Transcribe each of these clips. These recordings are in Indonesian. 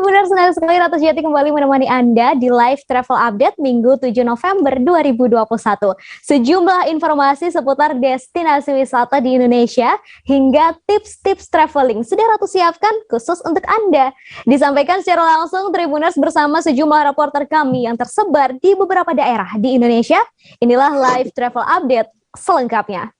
Tribuners, senang sekali Ratu Jati kembali menemani Anda di live travel update Minggu 7 November 2021. Sejumlah informasi seputar destinasi wisata di Indonesia hingga tips-tips traveling sudah Ratu siapkan khusus untuk Anda. Disampaikan secara langsung Tribuners bersama sejumlah reporter kami yang tersebar di beberapa daerah di Indonesia. Inilah live travel update selengkapnya.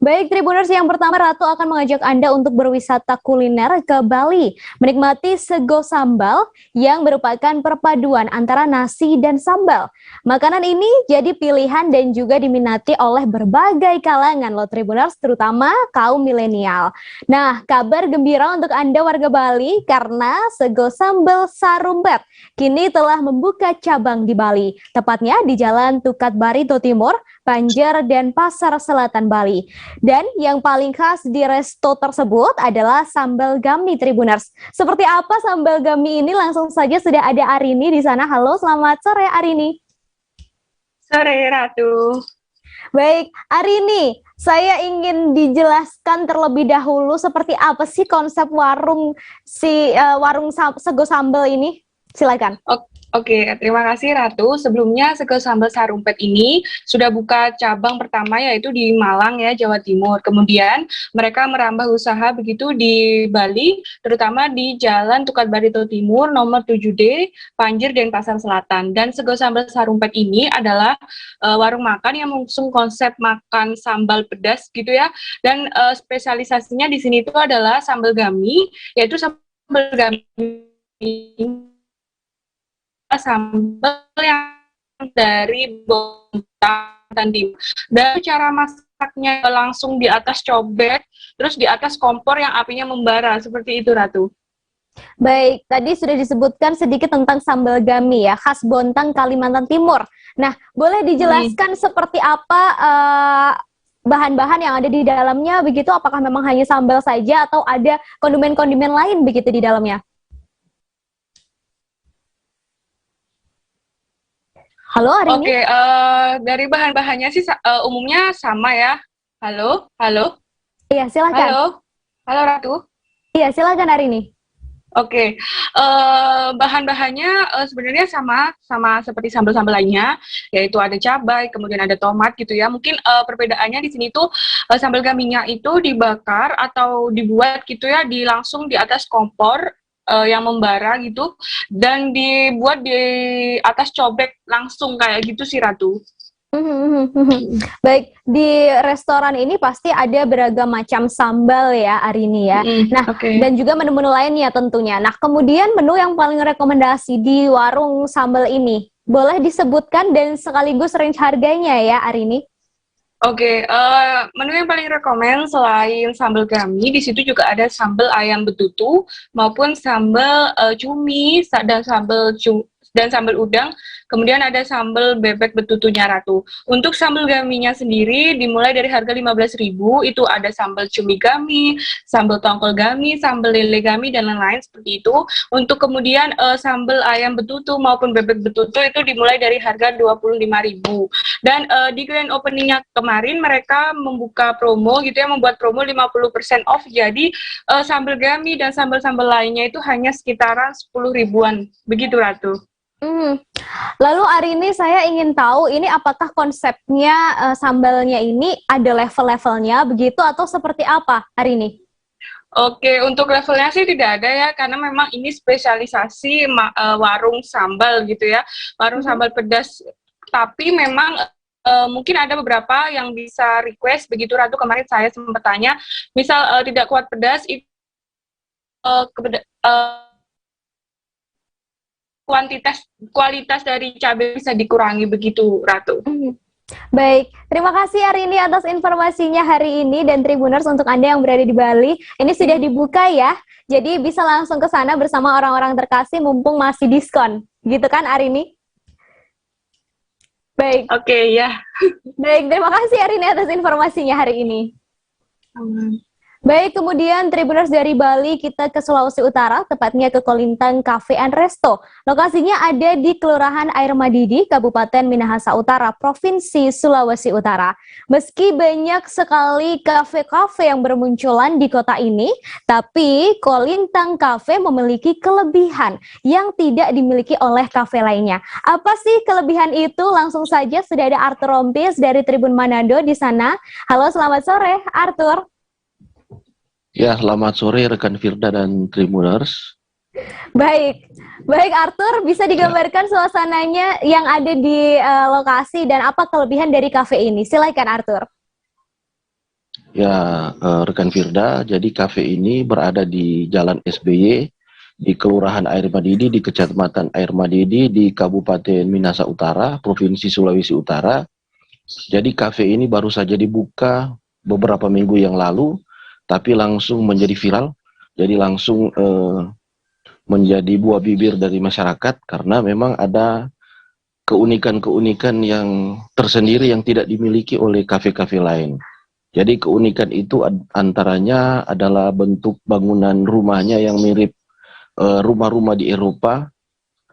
Baik Tribuners, yang pertama Ratu akan mengajak Anda untuk berwisata kuliner ke Bali, menikmati sego sambal yang merupakan perpaduan antara nasi dan sambal. Makanan ini jadi pilihan dan juga diminati oleh berbagai kalangan loh Tribuners, terutama kaum milenial. Nah, kabar gembira untuk Anda warga Bali karena sego sambal Sarumpet kini telah membuka cabang di Bali, tepatnya di Jalan Tukat Barito Timur, Banjar, dan Pasar Selatan Bali. Dan yang paling khas di resto tersebut adalah sambal gami Tribuners. Seperti apa sambal gami ini? Langsung saja sudah ada Arini di sana. Halo, selamat sore Arini. Sore Ratu. Baik, Arini, saya ingin dijelaskan terlebih dahulu seperti apa sih konsep warung sego sambal ini? Silakan. Oke, terima kasih Ratu. Sebelumnya sego sambal Sarumpet ini sudah buka cabang pertama yaitu di Malang ya, Jawa Timur. Kemudian mereka merambah usaha begitu di Bali, terutama di Jalan Tukat Barito Timur nomor 7D, Panjer dan Pasar Selatan. Dan sego sambal Sarumpet ini adalah warung makan yang mengusung konsep makan sambal pedas gitu ya. Dan spesialisasinya di sini itu adalah sambal gami, yaitu sambal gami sambal yang dari Bontang Timur. Dan cara masaknya langsung di atas cobek, terus di atas kompor yang apinya membara, seperti itu Ratu. Baik, tadi sudah disebutkan sedikit tentang sambal gami ya, khas Bontang, Kalimantan Timur. Nah, boleh dijelaskan seperti apa bahan-bahan yang ada di dalamnya begitu? Apakah memang hanya sambal saja atau ada kondimen-kondimen lain begitu di dalamnya? Halo Arini. Oke, dari bahan-bahannya sih umumnya sama ya. Halo. Iya, silakan. Halo Ratu. Iya, silakan Arini. Oke, bahan-bahannya sebenarnya sama seperti sambal-sambal lainnya, yaitu ada cabai, kemudian ada tomat gitu ya. Mungkin perbedaannya di sini tuh sambal gaminya itu dibakar atau dibuat gitu ya, langsung di atas kompor yang membara gitu, dan dibuat di atas cobek langsung kayak gitu sih Ratu. Baik, di restoran ini pasti ada beragam macam sambal ya Arini ya. Nah, dan juga menu-menu lainnya tentunya. Nah, kemudian menu yang paling rekomendasi di warung sambal ini, boleh disebutkan dan sekaligus range harganya ya Arini? Oke, menu yang paling rekomen selain sambal gami, di situ juga ada sambal ayam betutu maupun sambal cumi dan sambal udang. Kemudian ada sambal bebek betutunya Ratu. Untuk sambal gaminya sendiri dimulai dari harga 15.000, itu ada sambal cumi gami, sambal tongkol gami, sambal lele gami, dan lain-lain seperti itu. Untuk kemudian sambal ayam betutu maupun bebek betutu itu dimulai dari harga 25.000. Dan di grand openingnya kemarin mereka membuka promo gitu ya, membuat promo 50% off. Jadi sambal gami dan sambal-sambal lainnya itu hanya sekitaran 10 ribuan. Begitu Ratu. Lalu Arini, saya ingin tahu ini apakah konsepnya sambalnya ini ada level-levelnya begitu atau seperti apa Arini? Oke, untuk levelnya sih tidak ada ya, karena memang ini spesialisasi warung sambal gitu ya, warung sambal pedas. Tapi memang mungkin ada beberapa yang bisa request begitu Ratu. Kemarin saya sempat tanya, misal tidak kuat pedas, itu kualitas dari cabai bisa dikurangi begitu Ratu. Baik, terima kasih Arini atas informasinya hari ini, dan Tribuners untuk Anda yang berada di Bali, ini sudah dibuka ya, jadi bisa langsung ke sana bersama orang-orang terkasih mumpung masih diskon, gitu kan Arini? Baik. Oke, ya. Baik, terima kasih Arini atas informasinya hari ini. Baik, kemudian Tribuners dari Bali kita ke Sulawesi Utara, tepatnya ke Kolintang Cafe and Resto. Lokasinya ada di Kelurahan Air Madidi, Kabupaten Minahasa Utara, Provinsi Sulawesi Utara. Meski banyak sekali kafe-kafe yang bermunculan di kota ini, tapi Kolintang Cafe memiliki kelebihan yang tidak dimiliki oleh kafe lainnya. Apa sih kelebihan itu? Langsung saja sudah ada Arthur Rompis dari Tribun Manado di sana. Halo, selamat sore, Arthur. Ya, selamat sore rekan Firda dan Tribuners. Baik, baik Arthur, bisa digambarkan suasananya yang ada di lokasi dan apa kelebihan dari kafe ini? Silakan Arthur. Ya, rekan Firda, jadi kafe ini berada di Jalan SBY, di Kelurahan Air Madidi, di Kecamatan Air Madidi, di Kabupaten Minahasa Utara, Provinsi Sulawesi Utara. Jadi kafe ini baru saja dibuka beberapa minggu yang lalu, tapi langsung menjadi viral, jadi langsung menjadi buah bibir dari masyarakat karena memang ada keunikan-keunikan yang tersendiri yang tidak dimiliki oleh kafe-kafe lain. Jadi keunikan itu antaranya adalah bentuk bangunan rumahnya yang mirip rumah-rumah di Eropa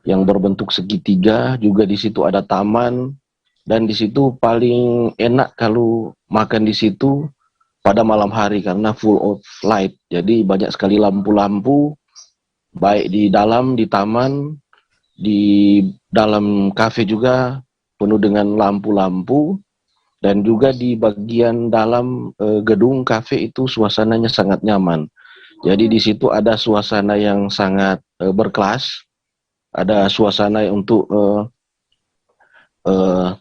yang berbentuk segitiga, juga di situ ada taman, dan di situ paling enak kalau makan di situ pada malam hari karena full of light. Jadi banyak sekali lampu-lampu, baik di dalam, di taman, di dalam kafe juga penuh dengan lampu-lampu, dan juga di bagian dalam gedung kafe itu suasananya sangat nyaman. Jadi di situ ada suasana yang sangat berkelas, ada suasana untuk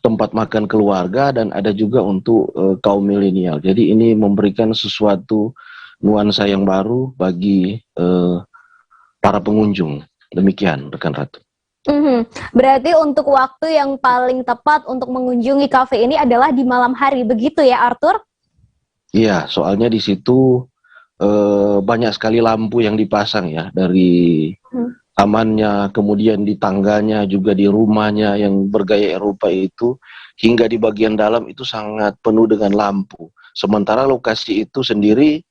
tempat makan keluarga, dan ada juga untuk kaum milenial. Jadi ini memberikan sesuatu nuansa yang baru bagi para pengunjung. Demikian, rekan Ratu. Berarti untuk waktu yang paling tepat untuk mengunjungi kafe ini adalah di malam hari, begitu ya Arthur? Iya, soalnya di situ banyak sekali lampu yang dipasang ya, dari tamannya, kemudian di tangganya, juga di rumahnya yang bergaya Eropa itu, hingga di bagian dalam itu sangat penuh dengan lampu. Sementara lokasi itu sendiri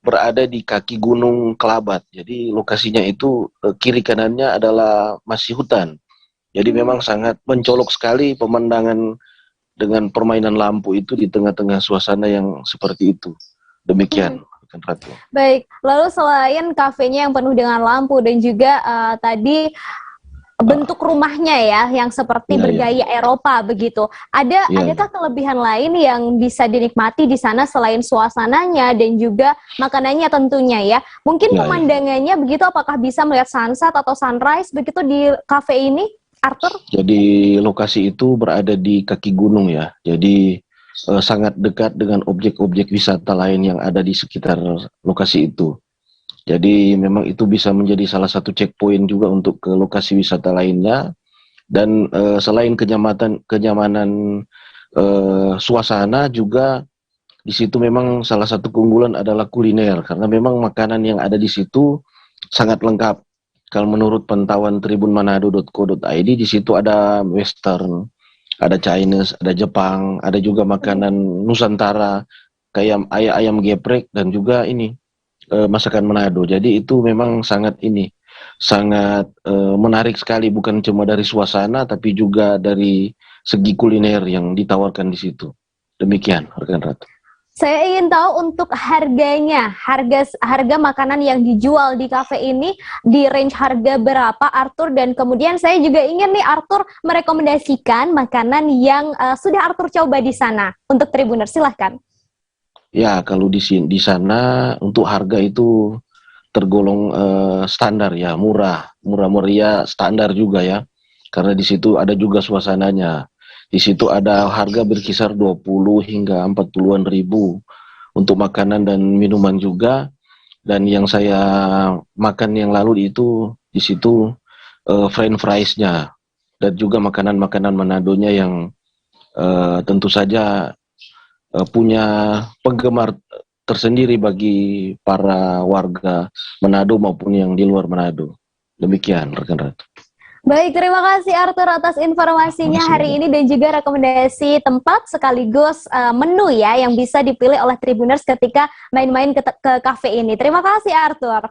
berada di kaki Gunung Kelabat. Jadi lokasinya itu kiri kanannya adalah masih hutan. Jadi memang sangat mencolok sekali pemandangan dengan permainan lampu itu di tengah-tengah suasana yang seperti itu. Demikian. Ratu. Baik, lalu selain kafenya yang penuh dengan lampu dan juga tadi bentuk rumahnya ya yang seperti bergaya Eropa begitu, adakah kelebihan lain yang bisa dinikmati di sana selain suasananya dan juga makanannya tentunya ya? Mungkin pemandangannya begitu, apakah bisa melihat sunset atau sunrise begitu di kafe ini, Arthur? Jadi lokasi itu berada di kaki gunung ya, jadi sangat dekat dengan objek-objek wisata lain yang ada di sekitar lokasi itu. Jadi memang itu bisa menjadi salah satu checkpoint juga untuk ke lokasi wisata lainnya. Dan selain kenyamanan suasana, juga di situ memang salah satu keunggulan adalah kuliner, karena memang makanan yang ada di situ sangat lengkap. Kalau menurut pantauan tribunmanado.co.id, di situ ada Western, ada Chinese, ada Jepang, ada juga makanan Nusantara kayak ayam geprek, dan juga ini masakan Manado. Jadi itu memang sangat menarik sekali, bukan cuma dari suasana tapi juga dari segi kuliner yang ditawarkan di situ. Demikian, rekan Ratu. Saya ingin tahu untuk harganya, harga makanan yang dijual di kafe ini di range harga berapa, Arthur? Dan kemudian saya juga ingin nih Arthur merekomendasikan makanan yang sudah Arthur coba di sana untuk Tribuner, silahkan. Ya, kalau di sana untuk harga itu tergolong standar ya, murah meriah, standar juga ya, karena di situ ada juga suasananya. Di situ ada harga berkisar 20 hingga 40-an ribu untuk makanan dan minuman juga. Dan yang saya makan yang lalu itu di situ french fries-nya, dan juga makanan-makanan Manadonya yang tentu saja punya penggemar tersendiri bagi para warga Manado maupun yang di luar Manado. Demikian, rekan Ratu. Baik, terima kasih Arthur atas informasinya hari ini dan juga rekomendasi tempat sekaligus menu ya yang bisa dipilih oleh Tribuners ketika main-main ke kafe ini. Terima kasih Arthur.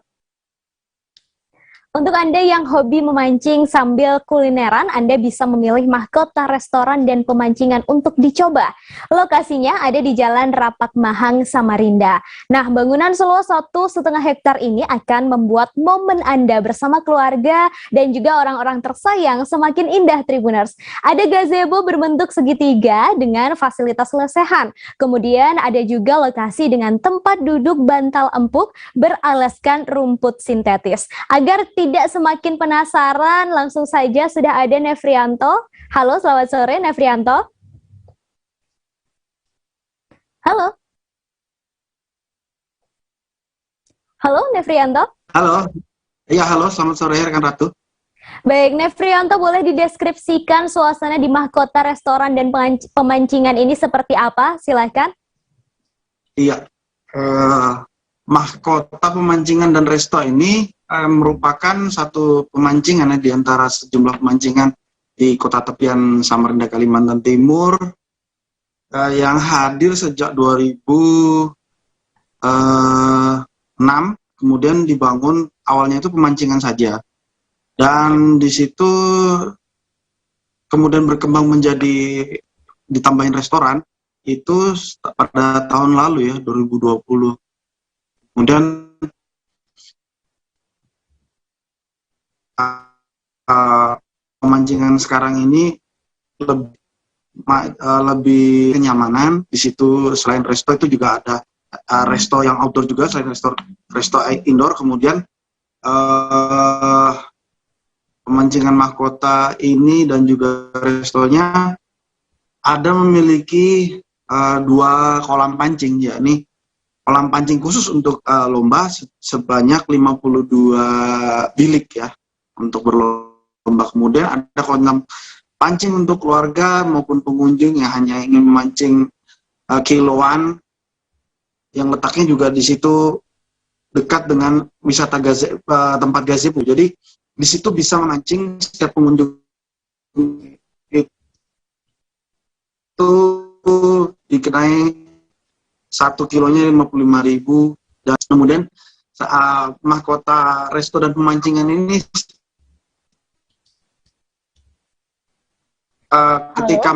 Untuk Anda yang hobi memancing sambil kulineran, Anda bisa memilih mahkota restoran dan pemancingan untuk dicoba. Lokasinya ada di Jalan Rapak Mahang, Samarinda. Nah, bangunan seluas 1,5 hektar ini akan membuat momen Anda bersama keluarga dan juga orang-orang tersayang semakin indah, Tribuners. Ada gazebo berbentuk segitiga dengan fasilitas lesehan. Kemudian ada juga lokasi dengan tempat duduk bantal empuk beralaskan rumput sintetis. Agar tidak semakin penasaran, langsung saja sudah ada Nefrianto. Halo, selamat sore Nefrianto. Halo. Halo Nefrianto. Halo. Iya, halo, selamat sore rekan Ratu. Baik, Nefrianto, boleh dideskripsikan suasana di mahkota restoran dan pemancingan ini seperti apa? Silahkan. Iya, mahkota pemancingan dan resto ini merupakan satu pemancingan di antara sejumlah pemancingan di kota tepian Samarinda, Kalimantan Timur yang hadir sejak 2006, kemudian dibangun awalnya itu pemancingan saja, dan di situ kemudian berkembang menjadi ditambahin restoran itu pada tahun lalu ya, 2020. Kemudian pemancingan sekarang ini lebih kenyamanan. Di situ selain resto itu juga ada resto yang outdoor juga, selain resto indoor. Kemudian pemancingan mahkota ini dan juga restonya ada memiliki 2 kolam pancing, yakni kolam pancing khusus untuk lomba sebanyak 52 bilik ya untuk berlomba. Kemudian ada kolam pancing untuk keluarga maupun pengunjung yang hanya ingin memancing kiloan, yang letaknya juga di situ dekat dengan wisata tempat gazebo. Jadi di situ bisa memancing setiap pengunjung itu dikenai 1 kilonya 55.000. Dan kemudian mahkota resto dan pemancingan ini ketika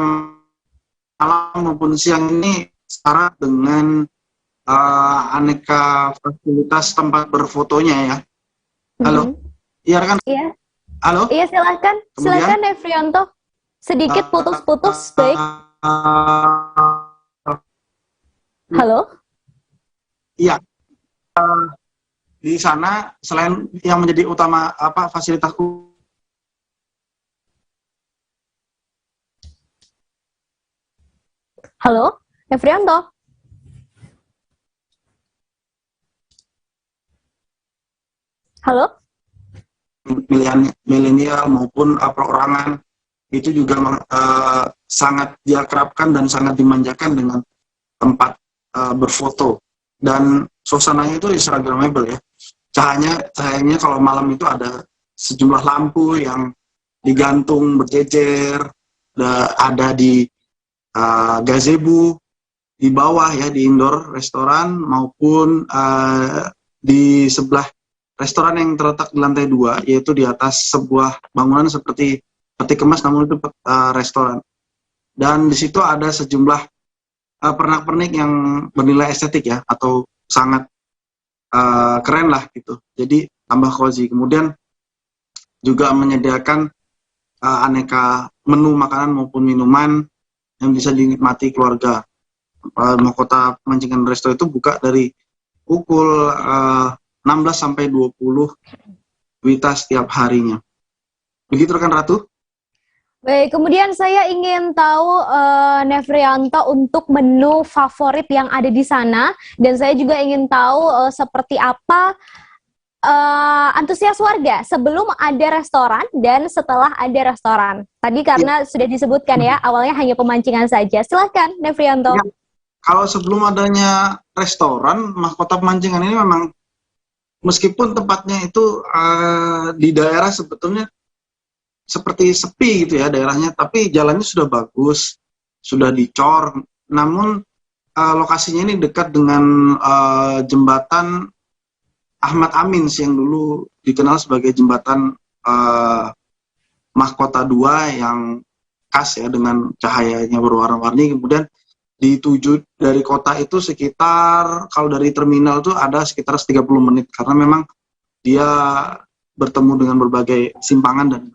malam maupun siang ini syarat dengan aneka fasilitas tempat berfotonya ya. Halo, iya kan? Iya. Halo. Iya, silakan. Silakan Nefrianto. Sedikit putus-putus, baik. Halo. Iya. Di sana selain yang menjadi utama fasilitas. Halo, Nefrianto. Halo. Milenial maupun perorangan itu juga sangat diakrabkan dan sangat dimanjakan dengan tempat berfoto, dan suasananya itu instagramable ya. Cahayanya kalau malam itu ada sejumlah lampu yang digantung berjejer, ada di gazebo di bawah ya, di indoor restoran maupun di sebelah restoran yang terletak di lantai 2, yaitu di atas sebuah bangunan seperti peti kemas, namun itu restoran. Dan di situ ada sejumlah pernak-pernik yang bernilai estetik ya, atau sangat keren lah gitu. Jadi tambah cozy. Kemudian juga menyediakan aneka menu makanan maupun minuman yang bisa dinikmati keluarga. Mahkota pemancingan resto itu buka dari pukul 16 sampai 20 WITA setiap harinya. Begitu rekan Ratu? Baik, kemudian saya ingin tahu Nefrianto untuk menu favorit yang ada di sana, dan saya juga ingin tahu seperti apa antusias warga sebelum ada restoran dan setelah ada restoran. Tadi karena sudah disebutkan ya, awalnya hanya pemancingan saja. Silahkan Nefrianto. Ya, kalau sebelum adanya restoran, mahkota pemancingan ini memang meskipun tempatnya itu di daerah sebetulnya seperti sepi gitu ya daerahnya, tapi jalannya sudah bagus, sudah dicor. Namun lokasinya ini dekat dengan jembatan Ahmad Amin yang dulu dikenal sebagai jembatan Mahkota 2 yang khas ya dengan cahayanya berwarna-warni. Kemudian dituju dari kota itu sekitar, kalau dari terminal itu ada sekitar 30 menit karena memang dia bertemu dengan berbagai simpangan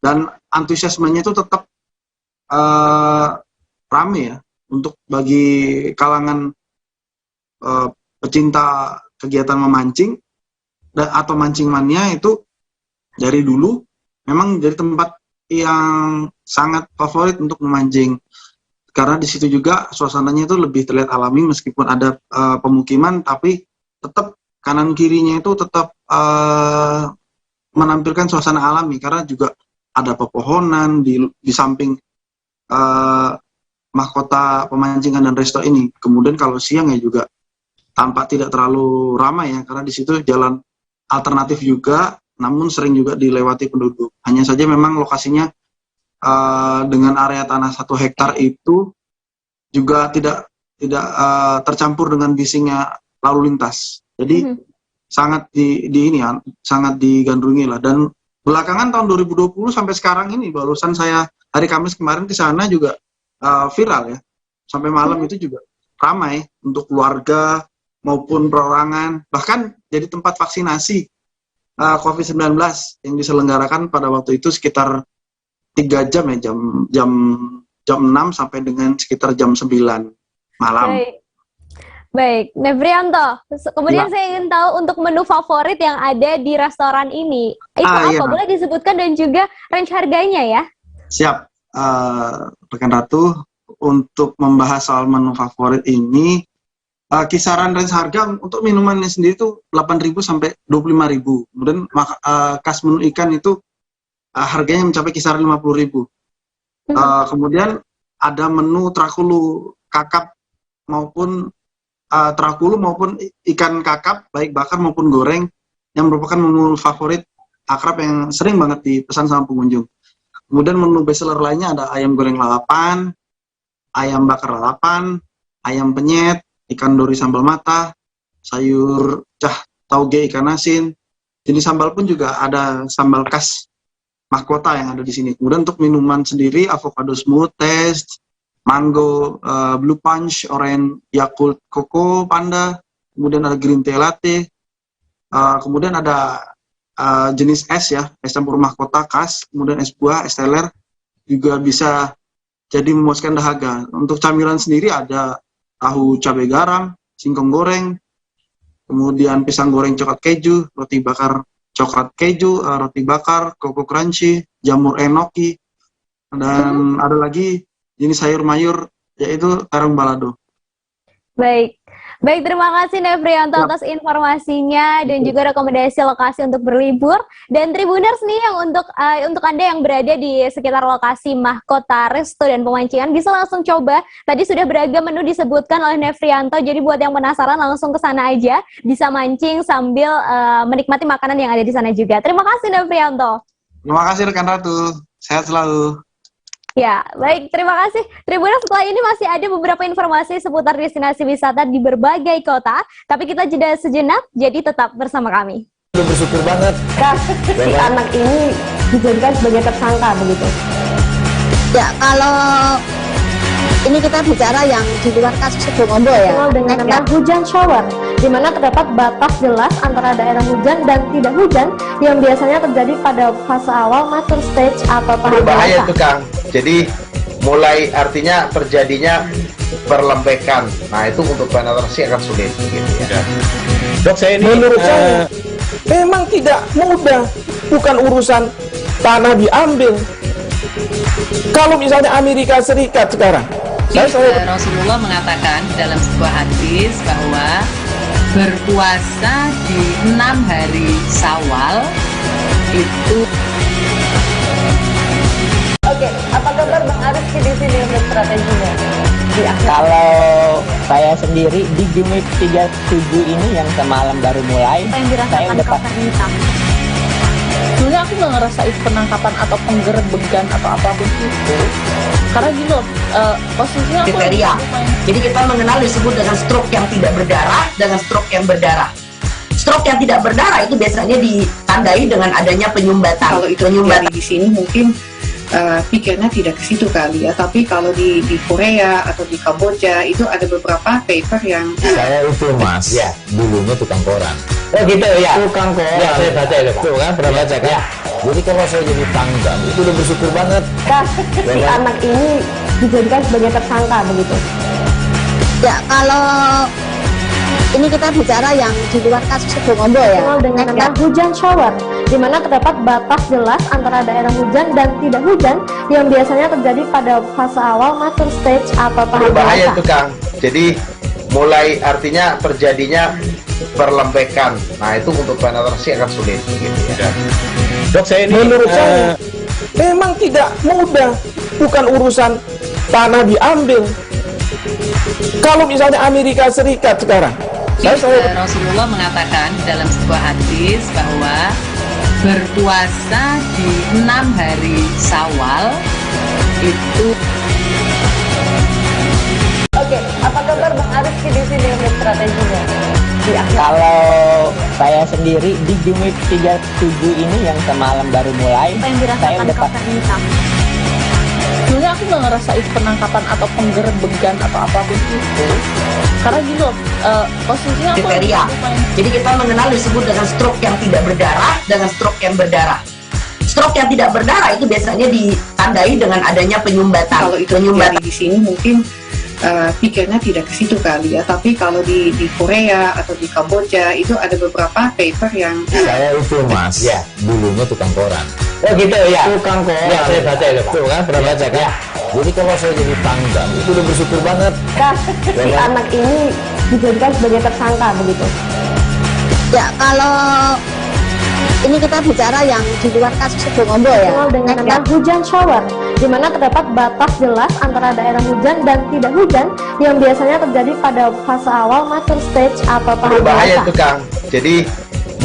dan antusiasmenya itu tetap rame ya untuk bagi kalangan pecinta kegiatan memancing atau mancing mania. Itu dari dulu memang jadi tempat yang sangat favorit untuk memancing karena di situ juga suasananya itu lebih terlihat alami meskipun ada pemukiman, tapi tetap kanan kirinya itu tetap menampilkan suasana alami karena juga ada pepohonan di samping mahkota pemancingan dan resto ini. Kemudian kalau siang ya juga tampak tidak terlalu ramai ya karena di situ jalan alternatif juga, namun sering juga dilewati penduduk. Hanya saja memang lokasinya dengan area tanah 1 hektar itu juga tidak tercampur dengan bisingnya lalu lintas. Jadi sangat sangat digandrungi lah. Dan belakangan tahun 2020 sampai sekarang ini, barusan saya hari Kamis kemarin ke sana juga viral ya. Sampai malam itu juga ramai untuk keluarga maupun perorangan, bahkan jadi tempat vaksinasi COVID-19 yang diselenggarakan pada waktu itu sekitar 3 jam ya, jam 6 sampai dengan sekitar jam 9 malam. Baik, Nefrianto. Kemudian saya ingin tahu untuk menu favorit yang ada di restoran ini. Itu apa? Iya. Boleh disebutkan dan juga range harganya ya? Siap. Rekan Ratu, untuk membahas soal menu favorit ini, kisaran range harga untuk minumannya sendiri itu 8.000 sampai 25.000. Kemudian khas menu ikan itu harganya mencapai kisaran 50.000. Kemudian ada menu trakulu kakap maupun ikan kakap, baik bakar maupun goreng, yang merupakan menu favorit akrab yang sering banget dipesan sama pengunjung. Kemudian menu bestseller lainnya ada ayam goreng lalapan, ayam bakar lalapan, ayam penyet, ikan dori sambal mata, sayur cah tauge ikan asin. Jenis sambal pun juga ada sambal khas mahkota yang ada di sini. Kemudian untuk minuman sendiri, avocado smooth, taste, mango, blue punch, orange, yakult, koko, panda, kemudian ada green tea latte, kemudian ada jenis es ya, es campur mahkota khas, kemudian es buah, es teler, juga bisa jadi memuaskan dahaga. Untuk camilan sendiri ada tahu cabai garam, singkong goreng, kemudian pisang goreng coklat keju, roti bakar coklat keju, roti bakar, koko crunchy, jamur enoki, dan ada lagi jenis sayur mayur yaitu terong balado. Baik, terima kasih Nefrianto atas informasinya dan juga rekomendasi lokasi untuk berlibur. Dan Tribuners nih yang untuk Anda yang berada di sekitar lokasi mahkota resto dan pemancingan bisa langsung coba. Tadi sudah beragam menu disebutkan oleh Nefrianto, jadi buat yang penasaran langsung ke sana aja, bisa mancing sambil menikmati makanan yang ada di sana juga. Terima kasih Nefrianto. Terima kasih rekan Ratu, sehat selalu. Ya, baik. Terima kasih. Tribuners, setelah ini masih ada beberapa informasi seputar destinasi wisata di berbagai kota, tapi kita jeda sejenak, jadi tetap bersama kami. Bersyukur banget. Kak, si anak ini dijadikan sebagai tersangka begitu? Ya, kalau ini kita bicara yang di luar kasus Situbondo ya. Dengan nama hujan shower, di mana terdapat batas jelas antara daerah hujan dan tidak hujan yang biasanya terjadi pada fase awal mature stage atau tahap bahaya itu Kang. Jadi mulai artinya terjadinya perlembekan. Nah itu untuk penetrasi akan sulit gitu ya. Dok, saya ini menurut saya memang tidak mudah, bukan urusan tanah diambil. Kalau misalnya Amerika Serikat sekarang, Rasulullah mengatakan dalam sebuah hadis bahwa berpuasa di 6 hari Syawal itu. Oke, apa kabar Bang Arif di sini untuk strateginya? Kalau saya sendiri di Gimik 37 ini yang semalam baru mulai, saya udah Sebenarnya aku nggak ngerasa itu penangkapan atau penggerebekan atau apapun itu. Karena gini loh, posisinya aku kriteria. Jadi kita mengenal disebut dengan stroke yang tidak berdarah dengan stroke yang berdarah. Stroke yang tidak berdarah itu biasanya ditandai dengan adanya penyumbatan. Kalau itu terjadi di sini mungkin pikirnya tidak ke situ kali ya. Tapi kalau di Korea atau di Kamboja itu ada beberapa paper yang Saya itu Mas, ya, dulunya tukang koran. Oh gitu ya. Tukang koran. Ya, saya baca itu Pak. Tuh kan, pernah baca kan? Ya. Jadi kalau saya jadi pangdam itu udah bersyukur banget. Si anak ini dijadikan sebagai tersangka begitu. Ya, kalau ini kita bicara yang di luar kasus Situbondo ya, dengan nama hujan shower, di mana terdapat batas jelas antara daerah hujan dan tidak hujan yang biasanya terjadi pada fase awal mature stage atau tahap Berbahaya dewasa. itu Kang. Jadi mulai artinya terjadinya perlembekan. Nah itu untuk penetrasi akan sulit. Gitu, ya. Dok saya ini menurut saya memang tidak mudah, bukan urusan tanah diambil. Kalau misalnya Amerika Serikat sekarang, Rasulullah mengatakan dalam sebuah hadis bahwa berpuasa di 6 hari Syawal itu. Oke, apa kabar Bang Arifki di sini untuk strateginya? Kalau saya sendiri di Game Week 37 ini yang semalam baru mulai, Apa yang saya dirasakan udah Kapten Hitam? sebenarnya aku nggak ngerasa itu penangkapan atau penggerebekan atau apapun itu. Karena gini loh, posisinya aku kriteria. Jadi kita mengenal disebut dengan stroke yang tidak berdarah dengan stroke yang berdarah. Stroke yang tidak berdarah itu biasanya ditandai dengan adanya penyumbatan. kalau itu terjadi di sini mungkin pikirnya tidak ke situ kali ya. Tapi kalau di Korea atau di Kamboja itu ada beberapa paper yang Saya itu Mas, ya, dulunya tukang koran. Oh gitu ya. Tukang koran. Ya, saya baca itu Pak. Tuh kan, pernah baca kan? Ya. Jadi kalau saya jadi pangdam itu udah bersyukur banget. Si anak ini dijadikan sebagai tersangka begitu. Ya, kalau ini kita bicara yang di luar kasus Situbondo ya, dengan nama hujan shower, di mana terdapat batas jelas antara daerah hujan dan tidak hujan yang biasanya terjadi pada fase awal mature stage atau tahap Berbahaya dewasa. itu Kang. Jadi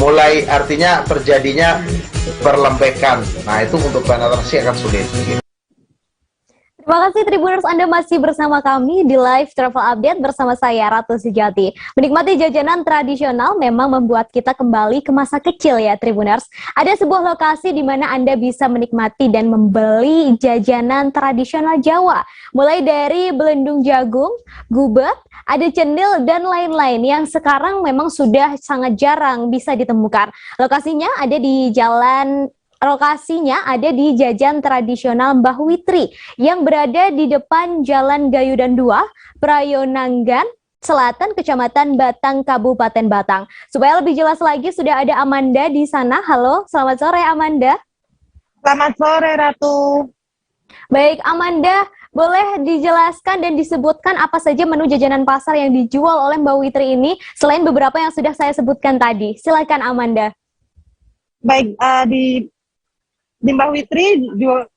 mulai artinya terjadinya perlembekan. Nah itu untuk penetrasi akan sulit. Gitu. Terima kasih Tribuners, Anda masih bersama kami di Live Travel Update bersama saya Ratu Sejati. Menikmati jajanan tradisional memang membuat kita kembali ke masa kecil ya Tribuners. Ada sebuah lokasi di mana Anda bisa menikmati dan membeli jajanan tradisional Jawa. Mulai dari belendung jagung, gubet, ada cenil dan lain-lain yang sekarang memang sudah sangat jarang bisa ditemukan. Lokasinya ada di jajan tradisional Mbah Witri yang berada di depan Jalan Gayudan 2, Prayonanggan Selatan, Kecamatan Batang, Kabupaten Batang. Supaya lebih jelas lagi, sudah ada Amanda di sana. Halo, selamat sore Amanda. Selamat sore Ratu. Baik Amanda, boleh dijelaskan dan disebutkan apa saja menu jajanan pasar yang dijual oleh Mbah Witri ini selain beberapa yang sudah saya sebutkan tadi. Silakan Amanda. Baik, di Mbah Witri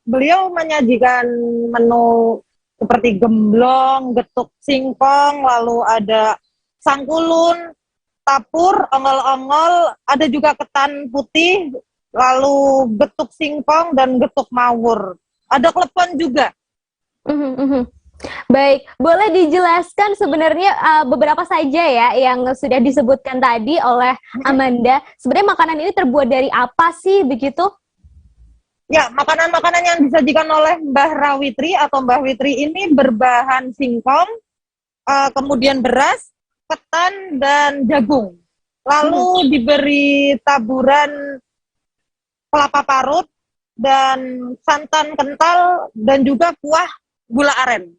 beliau menyajikan menu seperti gemblong, getuk singkong, lalu ada sangkulun, tapur, ongol-ongol, ada juga ketan putih, lalu getuk singkong dan getuk mawur. Ada klepon juga. Baik, boleh dijelaskan sebenarnya beberapa saja ya yang sudah disebutkan tadi oleh Amanda. Sebenarnya makanan ini terbuat dari apa sih begitu? Ya, makanan-makanan yang disajikan oleh Mbah Rawitri atau Mbah Witri ini berbahan singkong, kemudian beras, ketan, dan jagung. Lalu diberi taburan kelapa parut, dan santan kental, dan juga kuah gula aren.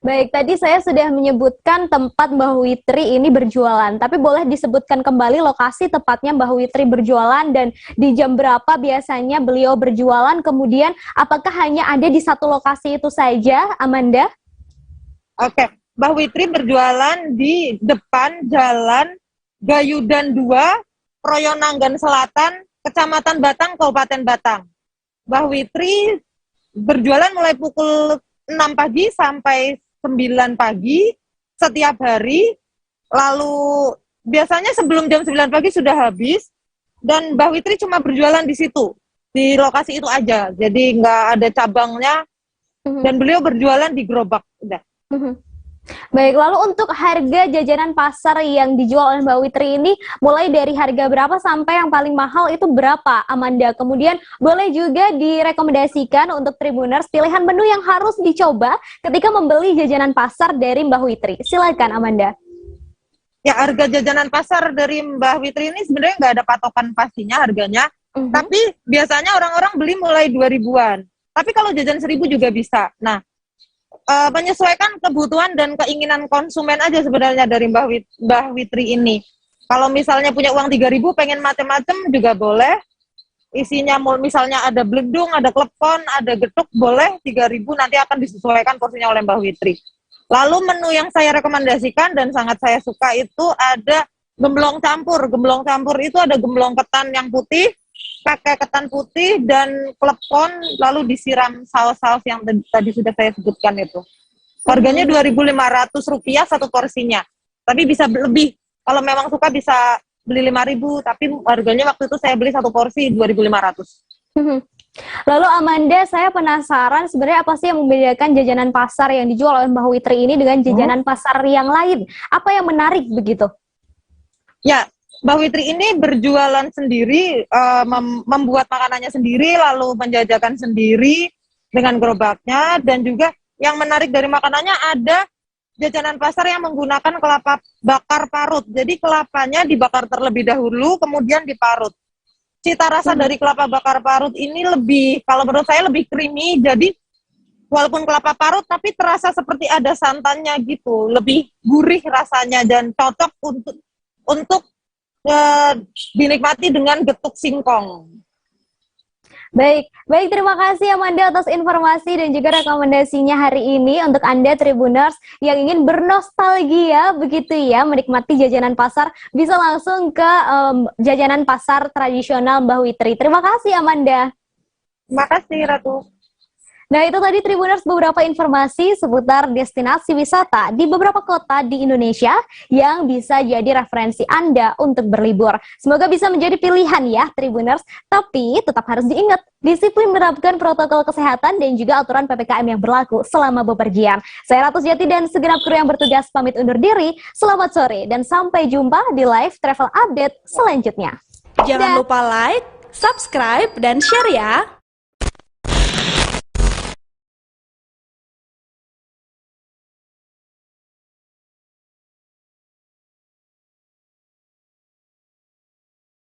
Baik, tadi saya sudah menyebutkan tempat Mbah Witri ini berjualan, tapi boleh disebutkan kembali lokasi tepatnya Mbah Witri berjualan dan di jam berapa biasanya beliau berjualan, kemudian apakah hanya ada di satu lokasi itu saja, Amanda? Oke, Mbah Witri berjualan di depan Jalan Gayudan 2, Prayonanggan Selatan, Kecamatan Batang, Kabupaten Batang. Mbah Witri berjualan mulai pukul 6 pagi sampai 9 pagi setiap hari, lalu biasanya sebelum jam 9 pagi sudah habis, dan Mbah Witri cuma berjualan di situ, di lokasi itu aja. Jadi nggak ada cabangnya, dan beliau berjualan di gerobak. Udah. Baik, lalu untuk harga jajanan pasar yang dijual oleh Mbak Witri ini mulai dari harga berapa sampai yang paling mahal itu berapa, Amanda? Kemudian boleh juga direkomendasikan untuk Tribuners pilihan menu yang harus dicoba ketika membeli jajanan pasar dari Mbak Witri. Silakan, Amanda. Ya, harga jajanan pasar dari Mbah Witri ini sebenarnya nggak ada patokan pastinya harganya, tapi biasanya orang-orang beli mulai 2000-an. Tapi kalau jajan 1000 juga bisa. Nah, menyesuaikan kebutuhan dan keinginan konsumen aja sebenarnya dari Mbah Witri ini. Kalau misalnya punya uang 3.000 pengen macam-macam juga boleh. Isinya misalnya ada bledung, ada klepon, ada getuk, boleh 3.000, nanti akan disesuaikan porsinya oleh Mbah Witri. Lalu menu yang saya rekomendasikan dan sangat saya suka itu ada gemblong campur. Gemblong campur itu ada gemblong ketan yang putih, pakai ketan putih dan klepon, lalu disiram saus-saus yang tadi sudah saya sebutkan itu. Harganya Rp2.500 satu porsinya. Tapi bisa lebih. Kalau memang suka bisa beli 5.000, tapi harganya waktu itu saya beli satu porsi Rp2.500. Lalu Amanda, saya penasaran sebenarnya apa sih yang membedakan jajanan pasar yang dijual oleh Mbah Witri ini dengan jajanan pasar yang lain? Apa yang menarik begitu? Ya, Mbah Witri ini berjualan sendiri, membuat makanannya sendiri, lalu menjajakan sendiri dengan gerobaknya, dan juga yang menarik dari makanannya ada jajanan pasar yang menggunakan kelapa bakar parut. Jadi kelapanya dibakar terlebih dahulu, kemudian diparut. Cita rasa dari kelapa bakar parut ini lebih, kalau menurut saya lebih creamy, jadi walaupun kelapa parut tapi terasa seperti ada santannya gitu, lebih gurih rasanya dan cocok untuk dinikmati dengan getuk singkong. Baik, terima kasih Amanda atas informasi dan juga rekomendasinya hari ini untuk Anda Tribuners yang ingin bernostalgia begitu ya, menikmati jajanan pasar, bisa langsung ke jajanan pasar tradisional Mbah Witri. Terima kasih Amanda. Terima kasih Ratu. Nah, itu tadi Tribuners beberapa informasi seputar destinasi wisata di beberapa kota di Indonesia yang bisa jadi referensi Anda untuk berlibur. Semoga bisa menjadi pilihan ya Tribuners, tapi tetap harus diingat, disiplin menerapkan protokol kesehatan dan juga aturan PPKM yang berlaku selama bepergian. Saya Ratu Sejati dan segenap kru yang bertugas pamit undur diri. Selamat sore dan sampai jumpa di live travel update selanjutnya. Jangan lupa like, subscribe, dan share ya.